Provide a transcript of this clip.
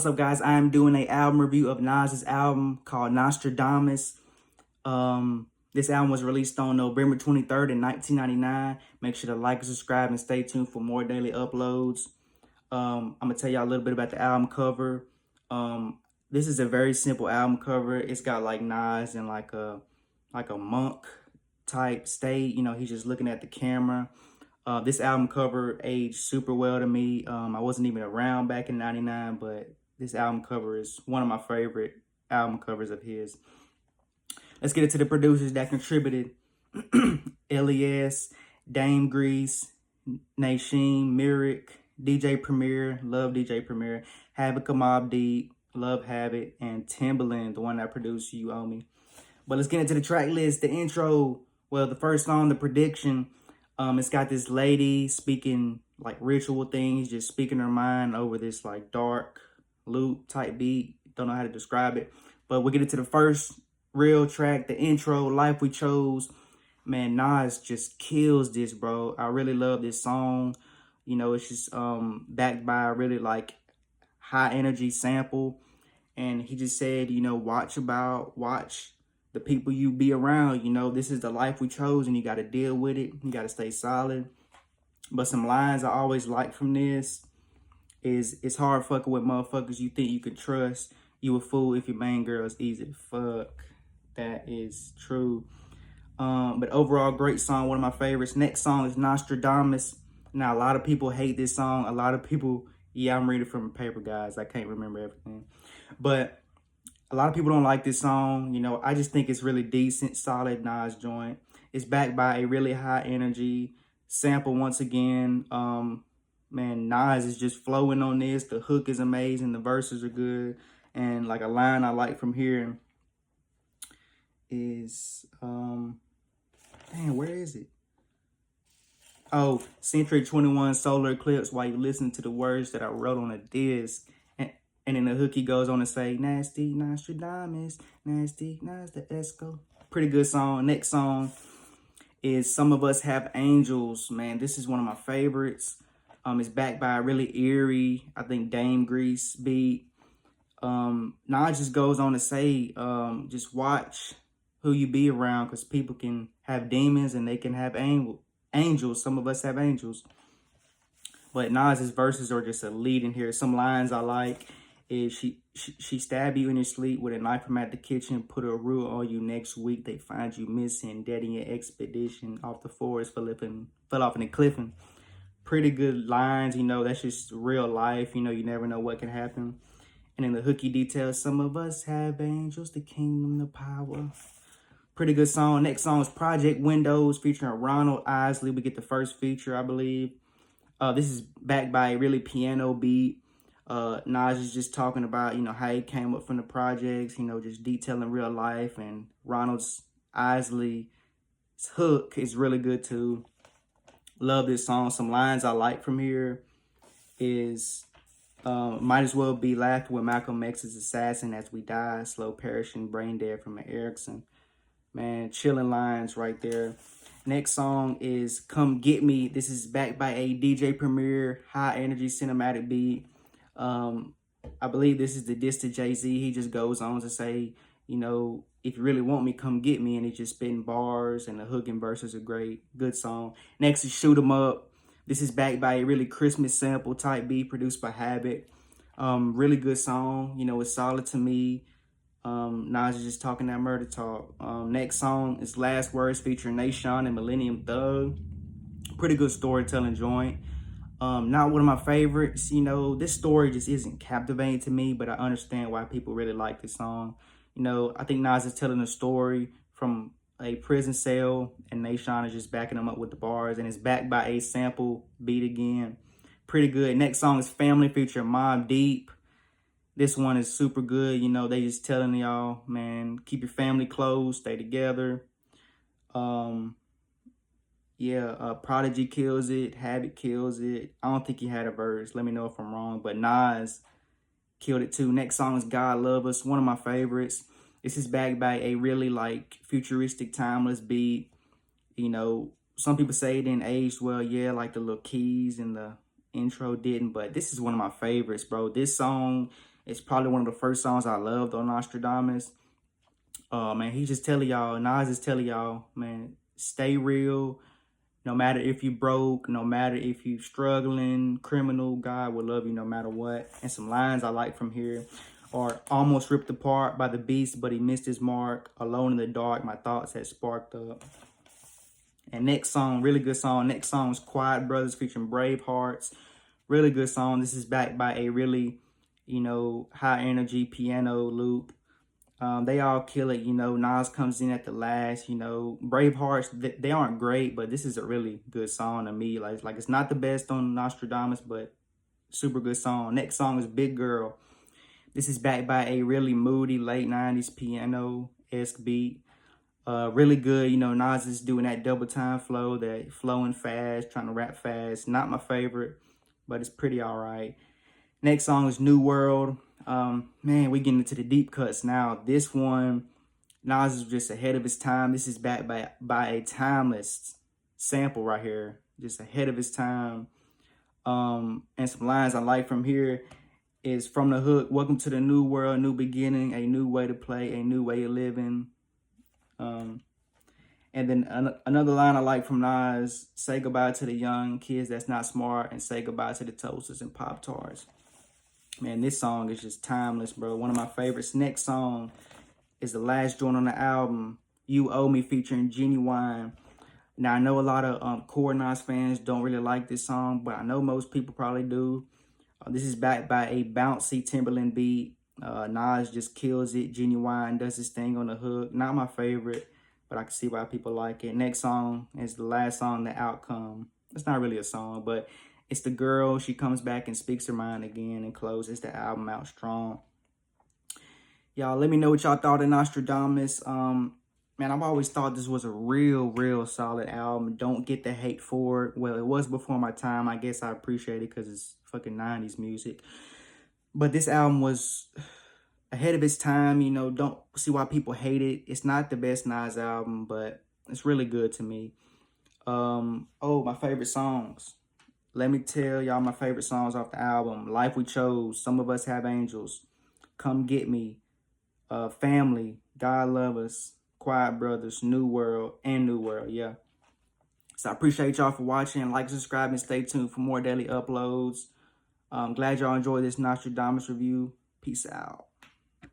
What's up, guys? I'm doing an album review of Nas's album called Nastradamus. This album was released on November 23rd in 1999. Make sure to like and subscribe and stay tuned for more daily uploads. I'm gonna tell y'all a little bit about the album cover. This is a very simple album cover. It's got like Nas in like a monk type state. You know, he's just looking at the camera. This album cover aged super well to me. I wasn't even around back in '99, but this album cover is one of my favorite album covers of his. Let's get into the producers that contributed. Elias, Dame Grease, Nashawn, Myrick, DJ Premier, love DJ Premier, Havoc Mobb Deep, love Habit, and Timbaland, the one that produced You Owe Me. But let's get into the track list. The intro, well, the first song, The Prediction, it's got this lady speaking like ritual things, just speaking her mind over this like dark loop type beat. Don't know how to describe it. But we'll get into the first real track, the intro, Life We Chose. Man, Nas just kills this, bro. I really love this song. You know, it's just backed by a really like high energy sample. And he just said, you know, watch the people you be around. You know, this is the life we chose and you got to deal with it. You got to stay solid. But some lines I always like from this is, it's hard fucking with motherfuckers you think you can trust. You a fool if your main girl is easy to fuck. That is true. But overall, great song. One of my favorites. Next song is Nostradamus. Now, a lot of people hate this song. A lot of people, yeah, I'm reading from a paper, guys. I can't remember everything. But a lot of people don't like this song. You know, I just think it's really decent, solid Nas joint. It's backed by a really high energy sample once again. Man, Nas is just flowing on this. The hook is amazing. The verses are good. And like a line I like from here is, dang, where is it? Oh, Century 21 solar eclipse while you listen to the words that I wrote on a disc. And then the hook, he goes on to say, nasty Nostradamus, nasty Nas the Esco. Pretty good song. Next song is Some of Us Have Angels. Man, this is one of my favorites. It's backed by a really eerie, I think, Dame Grease beat. Nas just goes on to say, just watch who you be around, because people can have demons and they can have angels. Some of us have angels. But Nas's verses are just a lead in here. Some lines I like is she stab you in your sleep with a knife from at the kitchen, put a rule on you next week. They find you missing, dead in your expedition, off the forest, fell off in a cliffing. Pretty good lines, you know, that's just real life. You know, you never know what can happen. And then the hooky details, some of us have angels, the kingdom, the power. Pretty good song. Next song is Project Windows featuring Ronald, Isley. We get the first feature, I believe. This is backed by a really piano beat. Nas is just talking about, you know, how he came up from the projects, you know, just detailing real life. And Ronald's Isley's hook is really good too. Love this song. Some lines I like from here is, might as well be laughing with Malcolm X's assassin as we die, slow perishing, brain dead from an Erickson. Man, chilling lines right there. Next song is Come Get Me. This is backed by a DJ Premier, high energy cinematic beat. I believe this is the diss to Jay-Z. He just goes on to say, you know, if you really want me, come get me. And he's just spitting bars, and the hook and verses are great. Good song. Next is Shoot 'Em Up. This is backed by a really Christmas sample type beat produced by Habit. Really good song. You know, it's solid to me. Nas is just talking that murder talk. Next song is Last Words featuring Nashawn and Millenium Thug. Pretty good storytelling joint. Not one of my favorites. You know, this story just isn't captivating to me, but I understand why people really like this song. You know, I think Nas is telling a story from a prison cell, and Nashawn is just backing him up with the bars, and it's backed by a sample beat again. Pretty good. Next song is Family featuring Mobb Deep. This one is super good. You know, they just telling y'all, man, keep your family close, stay together. Prodigy kills it. Habit kills it. I don't think he had a verse. Let me know if I'm wrong. But Nas killed it too. Next song is God Love Us. One of my favorites. This is backed by a really like futuristic, timeless beat. You know, some people say it didn't age well. Yeah, like the little keys and the intro didn't. But this is one of my favorites, bro. This song It's probably one of the first songs I loved on Nostradamus. Man, he's just telling y'all, Nas is telling y'all, man, stay real. No matter if you broke, no matter if you struggling, criminal, God will love you no matter what. And some lines I like from here are almost ripped apart by the beast, but he missed his mark. Alone in the dark, my thoughts had sparked up. And next song, really good song. Next song is Quiet Brothers featuring Bravehearts. Really good song. This is backed by a really, high energy piano loop. They all kill it, Nas comes in at the last, Bravehearts, they aren't great, but this is a really good song to me. Like it's not the best on Nostradamus, but super good song. Next song is Big Girl. This is backed by a really moody late 90s piano-esque beat. Really good, Nas is doing that double time flow, that flowing fast, trying to rap fast. Not my favorite, but it's pretty all right. Next song is New World. Man, we getting into the deep cuts now. This one, Nas is just ahead of his time. This is backed by a timeless sample right here. Just ahead of his time. And some lines I like from here is from the hook, welcome to the new world, new beginning, a new way to play, a new way of living. And then another line I like from Nas, say goodbye to the young kids that's not smart and say goodbye to the toasters and Pop-Tarts. Man, this song is just timeless, bro. One of my favorites. Next song is the last joint on the album, You Owe Me, featuring Ginuwine. Now, I know a lot of core Nas fans don't really like this song, but I know most people probably do. This is backed by a bouncy Timberland beat. Nas just kills it. Ginuwine does his thing on the hook. Not my favorite, but I can see why people like it. Next song is the last song, The Outcome. It's not really a song, but it's the girl. She comes back and speaks her mind again and closes the album out strong. Y'all, let me know what y'all thought of Nostradamus. Man, I've always thought this was a real solid album. Don't get the hate for it. Well, it was before my time. I guess I appreciate it because it's fucking 90s music. But this album was ahead of its time. Don't see why people hate it. It's not the best Nas album, but it's really good to me. My favorite songs. Let me tell y'all my favorite songs off the album. Life We Chose, Some of Us Have Angels, Come Get Me, Family, God Love Us, Quiet Brothers, New World, yeah. So I appreciate y'all for watching. Like, subscribe, and stay tuned for more daily uploads. Glad y'all enjoyed this Nostradamus review. Peace out.